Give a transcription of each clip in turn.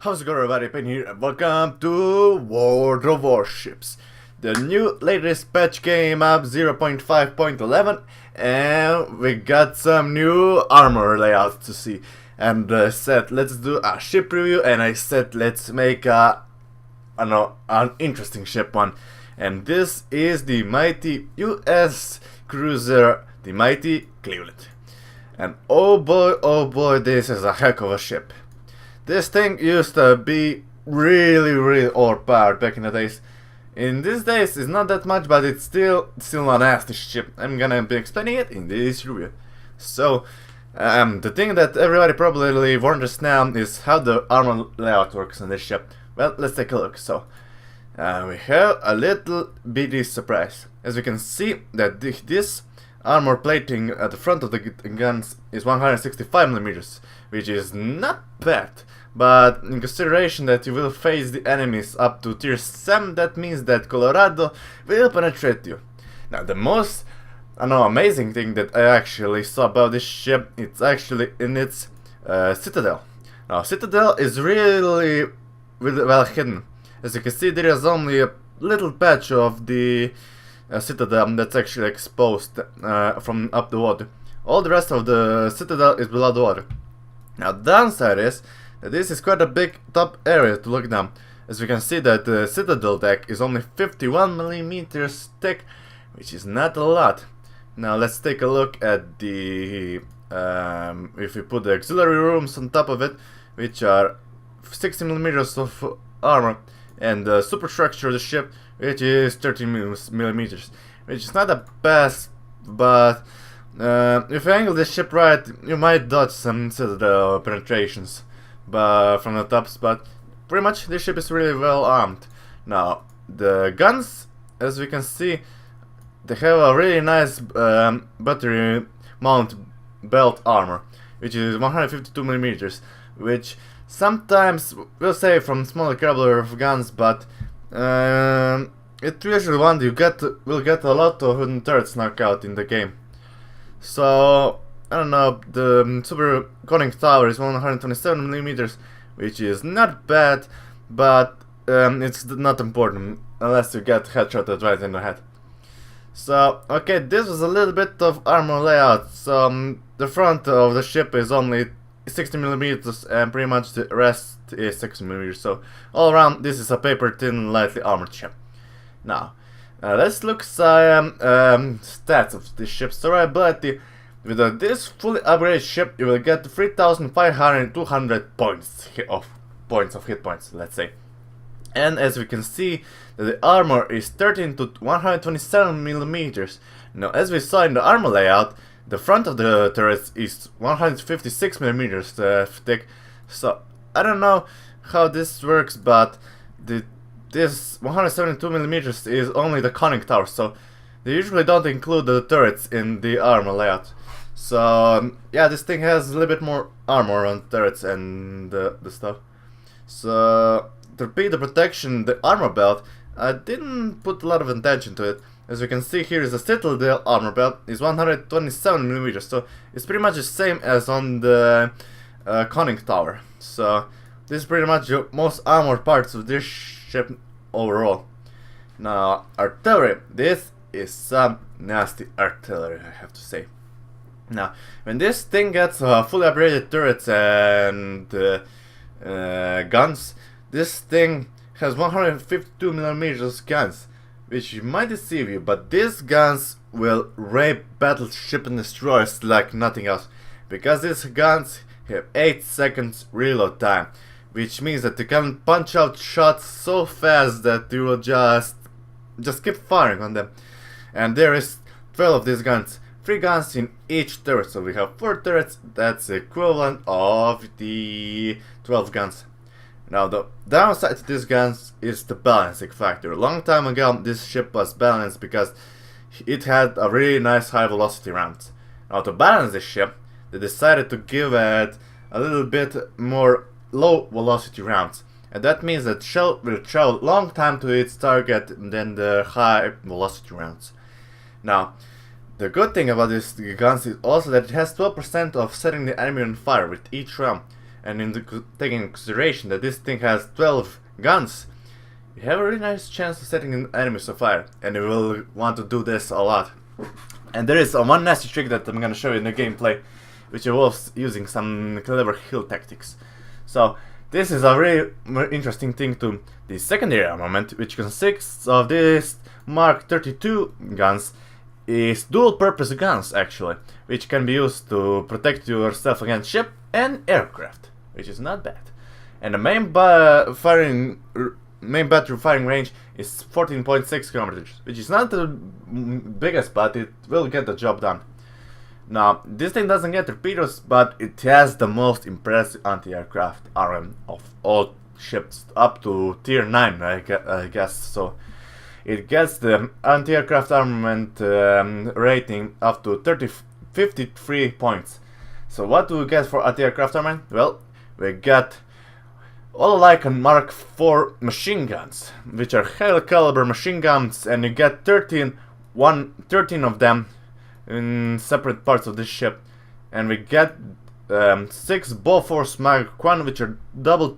How's it going, everybody? Pen here and welcome to World of Warships. The new latest patch came up 0.5.11 and we got some new armor layouts to see. And I said let's do a ship review, and I said let's make an interesting ship one. And this is the mighty US cruiser, the mighty Cleveland. And oh boy, this is a heck of a ship. This thing used to be really overpowered back in the days. In these days it's not that much, but it's still a nasty ship. I'm gonna be explaining it in this review. So the thing that everybody probably wonders now is how the armor layout works on this ship. Well, let's take a look. So we have a little bitty surprise. As we can see that this armor plating at the front of the guns is 165mm, which is not bad, but in consideration that you will face the enemies up to tier 7, that means that Colorado will penetrate you. Now the most amazing thing that I actually saw about this ship, it's actually in its Citadel. Now Citadel is really well hidden. As you can see, there is only a little patch of the Citadel that's actually exposed from up the water. All the rest of the Citadel is below the water. Now the downside is that this is quite a big top area to look down. As we can see that the Citadel deck is only 51mm thick, which is not a lot. Now let's take a look at the if we put the auxiliary rooms on top of it, which are 60mm of armor, and the superstructure of the ship, which is 30mm, which is not the best, but if you angle this ship right, you might dodge some Citadel penetrations from the tops, but pretty much this ship is really well armed. Now the guns, as we can see, they have a really nice battery mount belt armor, which is 152mm, which sometimes we'll say from smaller caliber of guns, but it usually will get a lot of hidden turrets knocked out in the game. So I don't know, the super conning tower is 127mm, which is not bad, but it's not important unless you get headshotted right in the head. So okay, this was a little bit of armor layout. So the front of the ship is only 60mm and pretty much the rest is 60mm, so all around this is a paper thin lightly armored ship. Now let's look some stats of this ship's survivability. With this fully upgraded ship you will get 3,500 points of hit points, let's say. And as we can see that the armor is 13 to 127mm. Now as we saw in the armor layout, the front of the turrets is 156mm thick, so I don't know how this works, but this 172mm is only the conning tower, so they usually don't include the turrets in the armor layout. So yeah, this thing has a little bit more armor on turrets and the stuff. So to repeat the protection, the armor belt, I didn't put a lot of attention to it. As you can see, here is the Citadel armor belt, is 127mm, so it's pretty much the same as on the conning tower. So this is pretty much the most armored parts of this ship overall. Now artillery, this is some nasty artillery, I have to say. Now when this thing gets fully upgraded turrets and guns, this thing has 152mm guns, which might deceive you, but these guns will rape battleship and destroyers like nothing else, because these guns have 8 seconds reload time, which means that you can punch out shots so fast that you will just keep firing on them. And there is 12 of these guns, 3 guns in each turret, so we have 4 turrets. That's the equivalent of the 12 guns. Now the downside to these guns is the balancing factor. A long time ago this ship was balanced because it had a really nice high velocity rounds. Now to balance this ship, they decided to give it a little bit more low velocity rounds. And that means that shell will travel a long time to its target than the high velocity rounds. Now the good thing about this guns is also that it has 12% of setting the enemy on fire with each round. and taking into consideration that this thing has 12 guns, you have a really nice chance of setting enemies on fire, and you will want to do this a lot. And there is one nasty trick that I'm gonna show you in the gameplay, which involves using some clever hill tactics. So this is a really interesting thing to the secondary armament, which consists of this Mark 32 guns. Is dual-purpose guns actually, which can be used to protect yourself against ship and aircraft, which is not bad. And the main battery firing range is 14.6 kilometers, which is not the biggest, but it will get the job done. Now, this thing doesn't get torpedoes, but it has the most impressive anti-aircraft armament of all ships, up to tier 9, I guess. So it gets the anti-aircraft armament rating up to 53 points. So what do we get for anti-aircraft armament? Well, we get all alike Mark IV machine guns, which are high caliber machine guns, and you get 13 of them in separate parts of this ship. And we get 6 Bofors Mark 1, which are double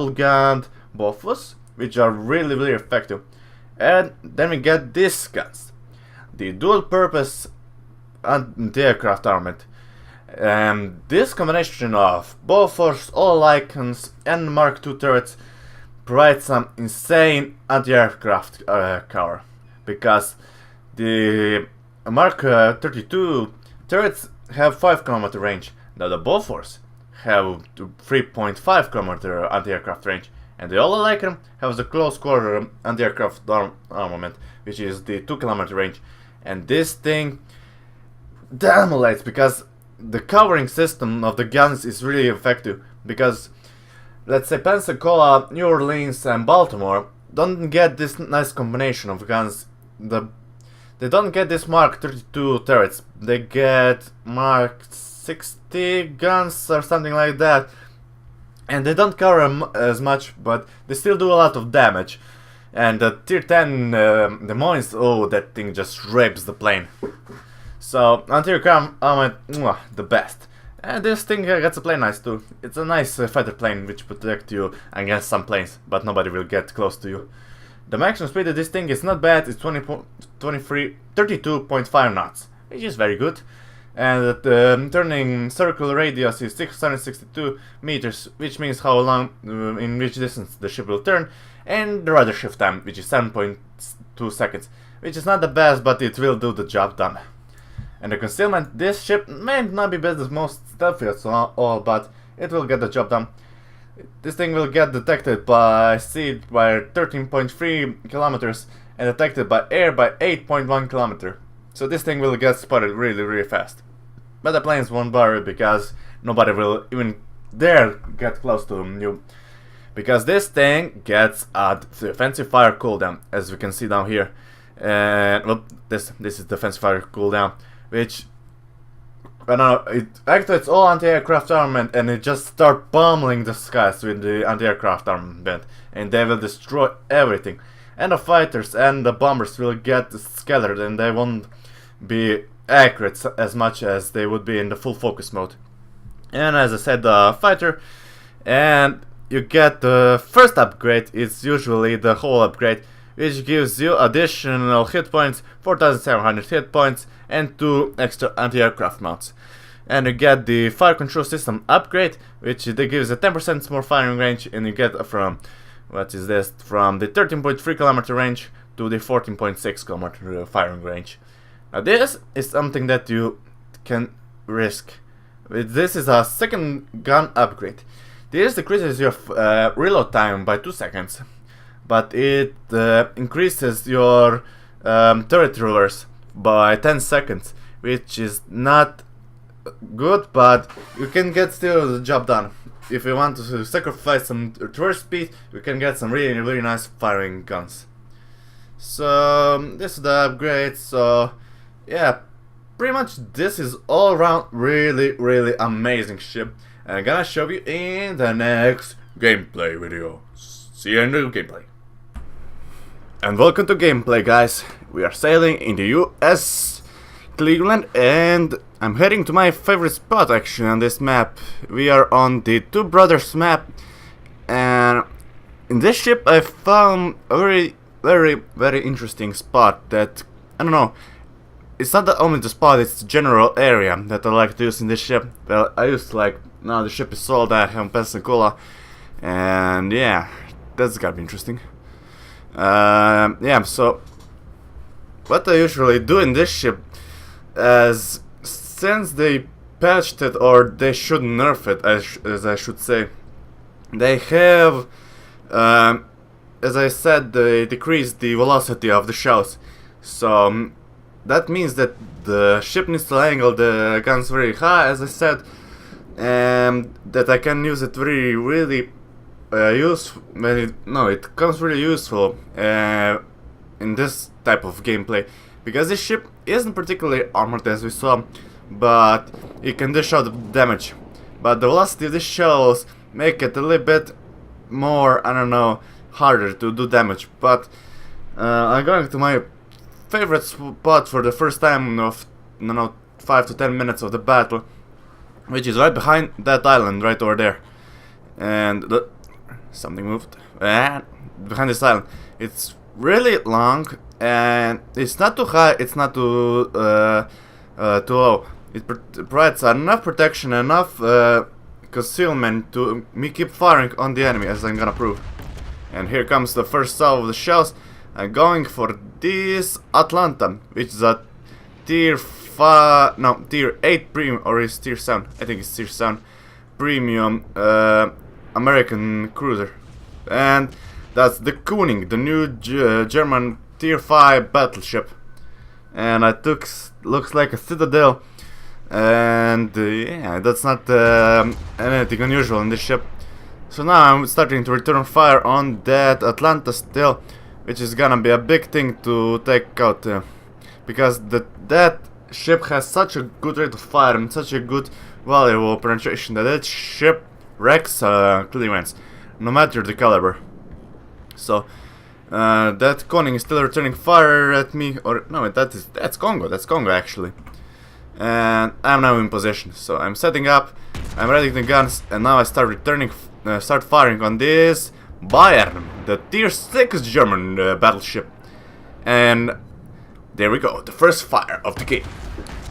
gunned Bofors, which are really effective. And then we get these guns, the dual-purpose anti-aircraft armament. This combination of Bofors, all icons, and Mark II turrets provides some insane anti-aircraft cover, because the Mark 32 turrets have 5 km range. Now the Bofors have 3.5 km anti-aircraft range. And the all icon has a close quarter anti-aircraft armament, which is the 2 km range. And this thing dominates, because the covering system of the guns is really effective. Because, let's say, Pensacola, New Orleans, and Baltimore don't get this nice combination of guns. They don't get this Mark 32 turrets. They get Mark 60 guns or something like that. And they don't cover as much, but they still do a lot of damage. And the tier 10 Des Moines, oh, that thing just rapes the plane. So, anti-aircraft armament, the best. And this thing gets a plane nice too. It's a nice fighter plane which protects you against some planes, but nobody will get close to you. The maximum speed of this thing is not bad, it's 32.5 knots, which is very good. And the turning circle radius is 662 meters, which means how long, in which distance the ship will turn, and the rudder shift time, which is 7.2 seconds, which is not the best, but it will do the job done. And the concealment, this ship may not be the most stealthiest of all, but it will get the job done. This thing will get detected by sea by 13.3 kilometers and detected by air by 8.1 kilometer. So this thing will get spotted really fast. But the planes won't bother, because nobody will even dare get close to you. Because this thing gets a defensive fire cooldown, as we can see down here. And well, this is defensive fire cooldown, which I don't know, it activates all anti-aircraft armament, and it just start pummeling the skies with the anti-aircraft armament, and they will destroy everything. And the fighters and the bombers will get scattered, and they won't be accurate as much as they would be in the full focus mode. And as I said, the fighter, and you get the first upgrade. It's usually the whole upgrade, which gives you additional hit points, 4,700 hit points, and 2 extra anti-aircraft mounts. And you get the fire control system upgrade, which gives a 10% more firing range, and you get from, what is this, from the 13.3 kilometer range to the 14.6 kilometer firing range. Now this is something that you can risk. This is a second gun upgrade. This decreases your reload time by 2 seconds, but it increases your turret rulers by 10 seconds, which is not good, but you can get still the job done. If you want to sacrifice some turret speed, you can get some really nice firing guns. So this is the upgrade. So yeah, pretty much this is all around really amazing ship, and I'm gonna show you in the next gameplay video. See you in the gameplay. And welcome to gameplay, guys. We are sailing in the US Cleveland, and I'm heading to my favorite spot actually on this map. We are on the Two Brothers map, and in this ship I found a very interesting spot that, I don't know, it's not only the spot, it's the general area that I like to use in this ship. Well, I used to like, now the ship is sold at home Pensacola, and yeah, that's gotta be interesting. Yeah, so what I usually do in this ship, as since they patched it, or they should nerf it, as I should say, they have, as I said, they decreased the velocity of the shells. So that means that the ship needs to angle the guns very high, as I said, and that I can use it really useful. It comes really useful in this type of gameplay, because this ship isn't particularly armored, as we saw, but it can dish out damage. But the velocity of the shells make it a little bit more, I don't know, harder to do damage. But I'm going to my favorite spot for the first time of, 5 to 10 minutes of the battle, which is right behind that island right over there. And something moved. Behind this island. It's really long, and it's not too high, it's not too low. It provides enough protection, enough concealment to me keep firing on the enemy, as I'm gonna prove. And here comes the first salve of the shells. I'm going for this Atlanta, which is a tier 8 premium, or is tier 7, I think it's tier 7 premium American cruiser. And that's the König, the new German tier 5 battleship. And I took, looks like a Citadel, and yeah, that's not anything unusual in this ship. So now I'm starting to return fire on that Atlanta still, which is gonna be a big thing to take out, because that ship has such a good rate of fire and such a good valuable penetration that ship wrecks Cleveland's, no matter the caliber. So that König is still returning fire at me, or no, that's Congo actually. And I'm now in position, so I'm setting up, I'm ready the guns, and now I start firing on this Bayern, the tier 6 German battleship. And there we go, the first fire of the game.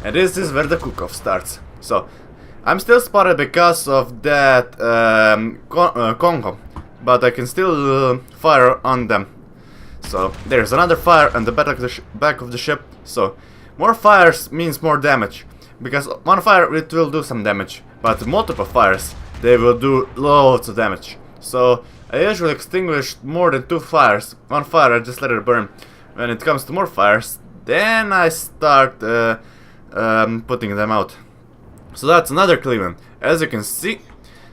And this is where the cook-off starts. So I'm still spotted because of that Congo, but I can still fire on them. So there's another fire on the back of the ship. So more fires means more damage, because one fire it will do some damage, but multiple fires they will do loads of damage. So I usually extinguish more than 2 fires. One fire I just let it burn. When it comes to more fires, then I start putting them out. So that's another Cleveland. As you can see,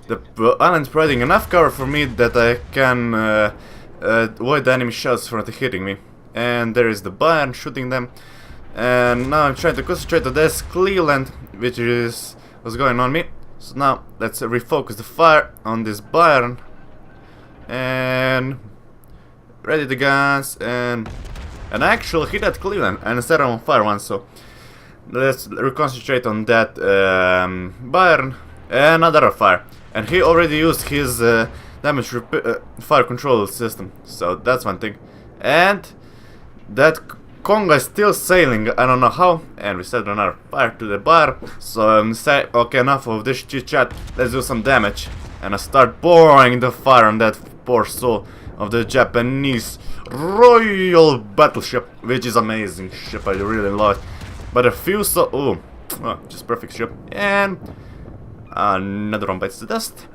the island's providing enough cover for me that I can avoid the enemy shells from hitting me. And there is the Bayern shooting them. And now I'm trying to concentrate on this Cleveland, which is what's going on me. So now let's refocus the fire on this Bayern. And ready the guns, and actually hit that Cleveland and set him on fire once. So let's reconcentrate on that Bayern. And another fire, and he already used his damage fire control system, so that's one thing. And that Congo is still sailing, I don't know how, and we set another fire to the bar. So say, okay, enough of this chit chat, let's do some damage. And I start pouring the fire on that poor soul of the Japanese Royal Battleship, which is amazing ship, I really love it. But a few just perfect ship. And another one bites the dust.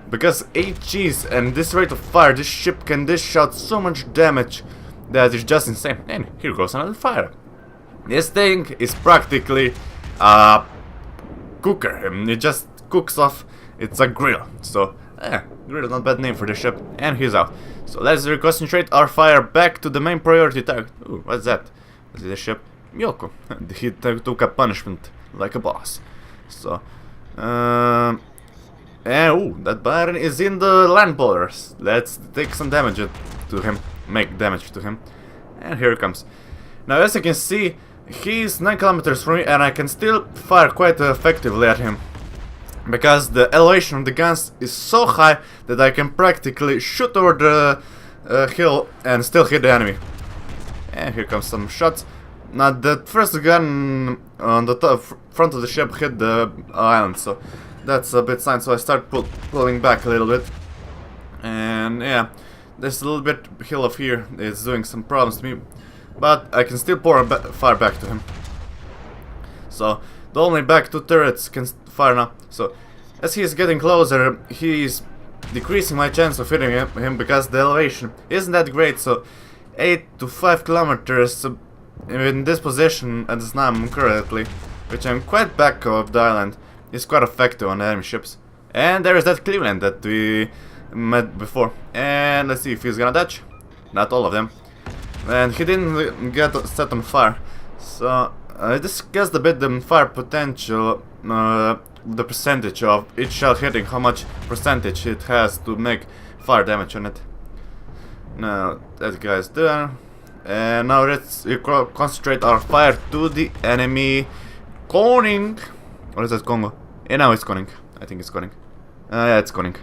Because 8 Gs and this rate of fire, this ship can dish out so much damage that is just insane. And here goes another fire. This thing is practically a cooker. It just cooks off. It's a grill. So, grill is not a bad name for this ship. And he's out. So let's reconcentrate our fire back to the main priority target. Ooh, what's that? Is it a ship? Miyoko. He took a punishment like a boss. So, and that Baron is in the land borders. Let's take some damage to him. Make damage to him. And here it comes. Now, as you can see, He's 9 kilometers from me, and I can still fire quite effectively at him, because the elevation of the guns is so high that I can practically shoot over the hill and still hit the enemy. And here comes some shots. Now the first gun on the top front of the ship hit the island, so that's a bit sign. So I start pulling back a little bit, and yeah, this little bit hill of here is doing some problems to me, but I can still pour fire back to him. So the only back 2 turrets can fire now. So as he is getting closer, he is decreasing my chance of hitting him because the elevation isn't that great. So 8 to 5 kilometers in this position at this time currently, which I'm quite back of the island, is quite effective on enemy ships. And there is that Cleveland that we met before. And let's see if he's gonna dodge. Not all of them. And he didn't get set on fire. So I discussed a bit the fire potential, the percentage of each shell hitting, how much percentage it has to make fire damage on it. Now that guy's there. And now let's concentrate our fire to the enemy Coning. Or is that Congo? Yeah, now it's Coning. I think it's Coning. Yeah, it's Coning.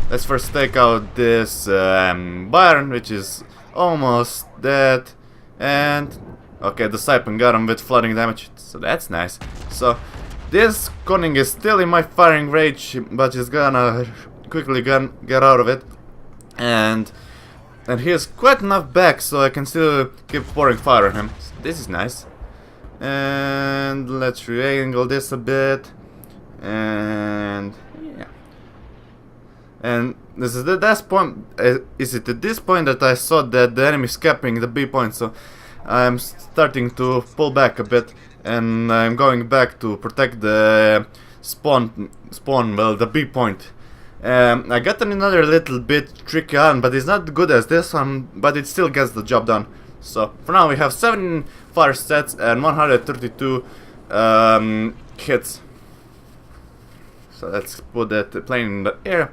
Let's first take out this Byron, which is almost dead. And okay, the Saipan got him with flooding damage, so that's nice. So this Coning is still in my firing range, but he's gonna quickly get out of it. And he has quite enough back, so I can still keep pouring fire on him. So this is nice. And let's triangle this a bit. And yeah. And this is the last point. Is it at this point that I saw that the enemy is capping the B point? So I'm starting to pull back a bit, and I'm going back to protect the spawn. Well, the B point. I got another little bit tricky on, but it's not good as this one, but it still gets the job done. So for now we have 7 fire sets and 132 hits. So let's put that plane in the air.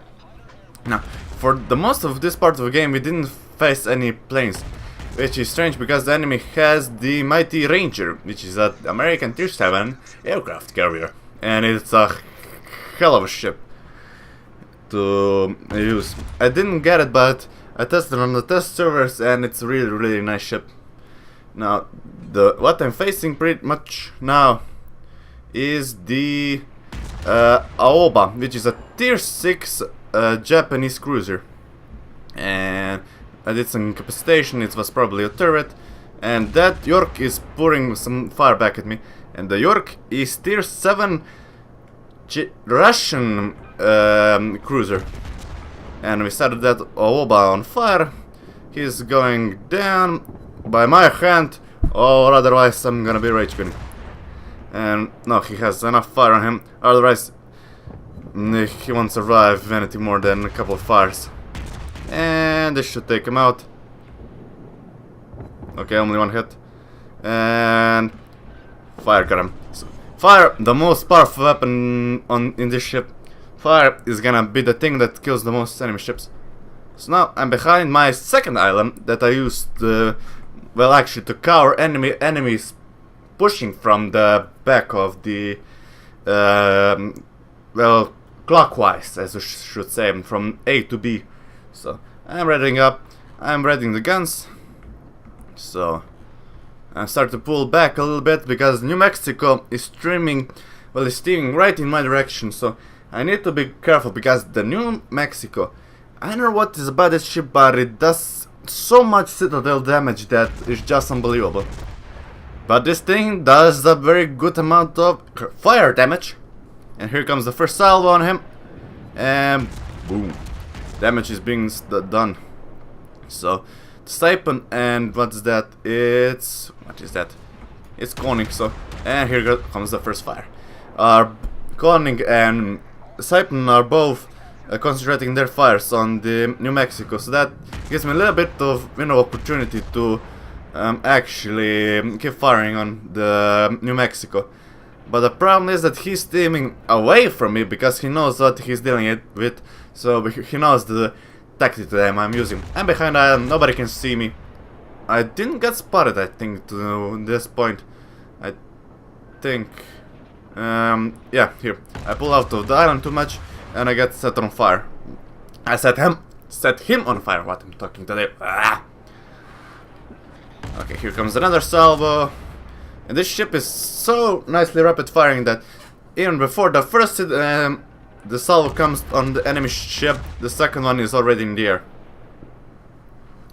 Now, for the most of this part of the game we didn't face any planes, which is strange because the enemy has the Mighty Ranger, which is an American Tier 7 aircraft carrier, and it's a hell of a ship to use. I didn't get it, but I tested on the test servers, and it's a really nice ship. Now, what I'm facing pretty much now is the Aoba, which is a Tier 6 Japanese cruiser. And I did some incapacitation, it was probably a turret. And that York is pouring some fire back at me. And the York is Tier 7 Russian cruiser. And we started that Aoba on fire. He's going down by my hand, or otherwise I'm gonna be rage quitting. And no, he has enough fire on him, otherwise he won't survive anything more than a couple of fires. And this should take him out. Okay, only 1 hit. And fire got him. So, fire, the most powerful weapon in this ship. Fire is gonna be the thing that kills the most enemy ships. So now I'm behind my second island that I used, well, actually to cover enemies pushing from the back of the, well, clockwise, as you should say, from A to B. So I'm readying up, I'm readying the guns. So I start to pull back a little bit because New Mexico is steaming right in my direction. So I need to be careful because the New Mexico, I don't know what is about this ship, but it does so much Citadel damage that is just unbelievable. But this thing does a very good amount of fire damage. And here comes the first salvo on him. And boom. Damage is being done. So, Saipan, and what's that? What is that? It's Koning, so. And here comes the first fire. Koning and Saipan are both concentrating their fires on the New Mexico, so that gives me a little bit of opportunity to actually keep firing on the New Mexico. But the problem is that he's steaming away from me because he knows what he's dealing with, so he knows the tactic that I'm using. I'm behind island, nobody can see me, I didn't get spotted, I think, to this point. I think... yeah, here. I pull out of the island too much, and I get set on fire. I set him on fire. What I'm talking today. Ah! Okay, here comes another salvo. And this ship is so nicely rapid firing that even before the first the salvo comes on the enemy ship, the second one is already in the air.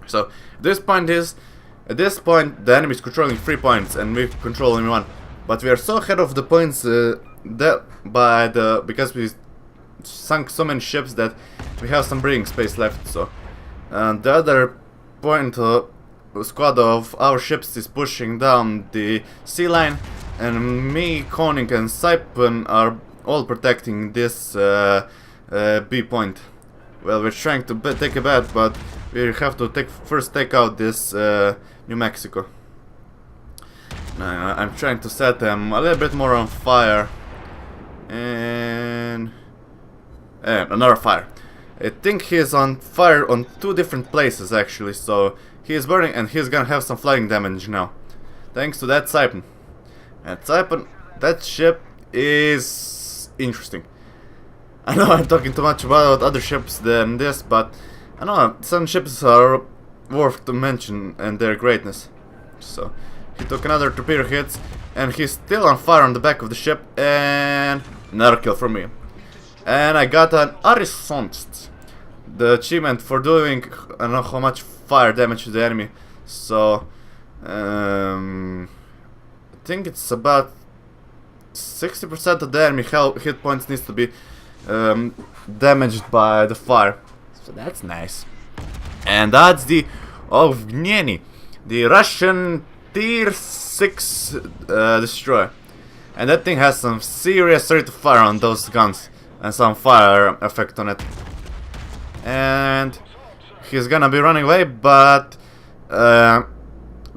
So at this point the enemy is controlling 3 points and we control only 1. But we are so ahead of the points because we sunk so many ships that we have some breathing space left. So the other point squad of our ships is pushing down the sea line, and me, Koning and Saipan are all protecting this B point. Well, we're trying to take a bet, but we have to first take out this New Mexico. I'm trying to set them a little bit more on fire. And another fire. I think he's on fire on 2 different places actually, so he is burning and he's gonna have some flying damage now. Thanks to that Saipan. And Saipan, that ship is interesting. I know I'm talking too much about other ships than this, but I know some ships are worth to mention and their greatness. So he took another torpedo hit and he's still on fire on the back of the ship, and another kill from me. And I got an Arisonst, the achievement for doing I don't know how much fire damage to the enemy. So I think it's about 60% of the enemy hit points needs to be damaged by the fire. So that's nice. And that's the Ovneni, the Russian Tier 6 destroyer. And that thing has some serious rate of fire on those guns and some fire effect on it. And he's gonna be running away, but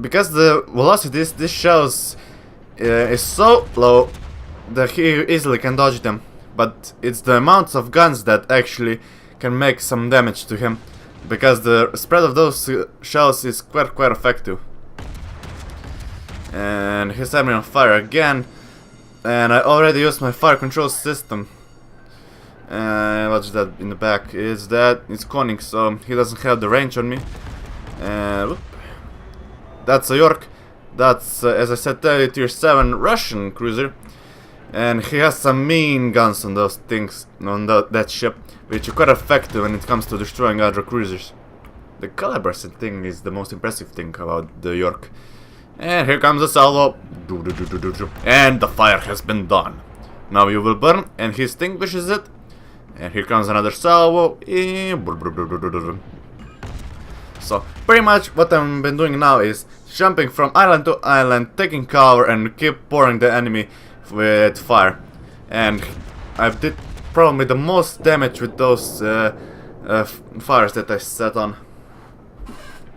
because the velocity this shows is so low that he easily can dodge them. But it's the amounts of guns that actually can make some damage to him, because the spread of those shells is quite effective. And he's having on fire again, and I already used my fire control system. What's that in the back? It's Koning, so he doesn't have the range on me. That's a York. That's as I said, Tier 7 Russian cruiser. And he has some mean guns on those things, on that ship, which are quite effective when it comes to destroying other cruisers. The calibers thing is the most impressive thing about the York. And here comes the salvo. And the fire has been done. Now you will burn, and he extinguishes it. And here comes another salvo. So pretty much what I've been doing now is jumping from island to island, taking cover, and keep pouring the enemy with fire. And I did probably the most damage with those fires that I set on.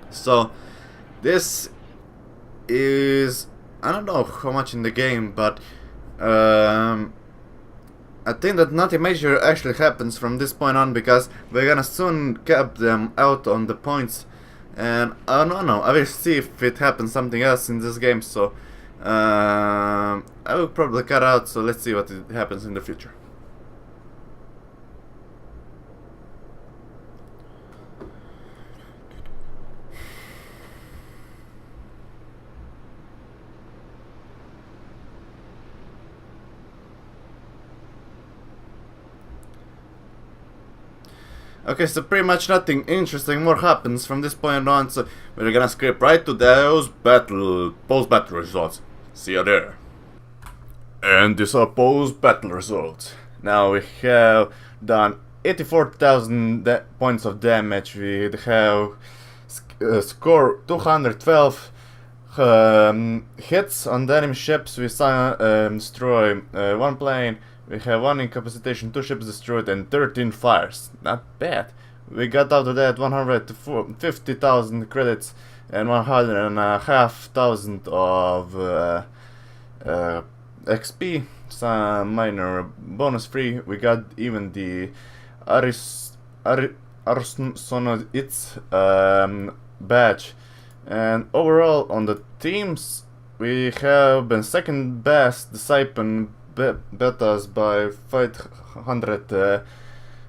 So this is, I don't know how much in the game, but I think that nothing major actually happens from this point on, because we're gonna soon cap them out on the points. And I don't know, I will see if it happens something else in this game. So I will probably cut out, so let's see what happens in the future. Okay, so pretty much nothing interesting more happens from this point on, so we're gonna skip right to those post-battle results. See you there. And these are post-battle results. Now we have done 84,000 points of damage. We have scored 212 hits on the enemy ships. We destroy 1 plane. We have 1 incapacitation, 2 ships destroyed, and 13 fires. Not bad. We got out of that 150,000 credits and 150,000 of XP. Some minor bonus free. We got even the Arsonit's badge And overall, on the teams, we have been second best. The Saipan bet us by 500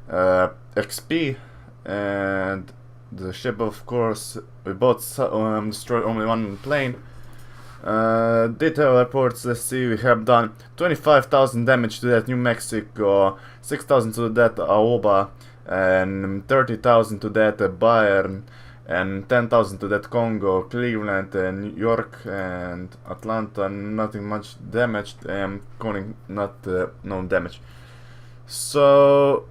XP, and the ship, of course, we both destroyed only one plane. Detail reports, let's see, we have done 25,000 damage to that New Mexico, 6,000 to that Aoba, and 30,000 to that Bayern, and 10,000 to that Congo, Cleveland, and New York, and Atlanta, nothing much damaged, and Koning not no damage. So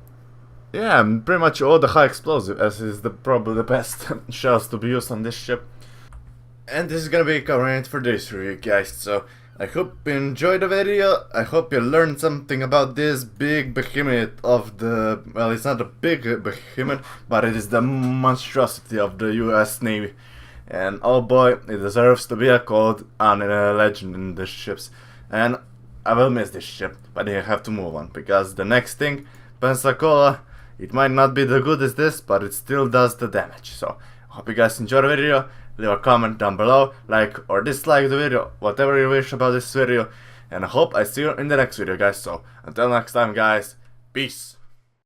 yeah, pretty much all the high explosive, as is probably the best shells to be used on this ship. And this is gonna be covering it for this review, guys. So I hope you enjoyed the video. I hope you learned something about this big behemoth of the, well, it's not a big behemoth, but it is the monstrosity of the US Navy. And oh boy, it deserves to be called a legend in the ships. And I will miss this ship, but I have to move on, because the next thing, Pensacola, it might not be the good as this, but it still does the damage. So hope you guys enjoyed the video. Leave a comment down below, like or dislike the video, whatever you wish about this video, and I hope I see you in the next video, guys. So until next time, guys, peace.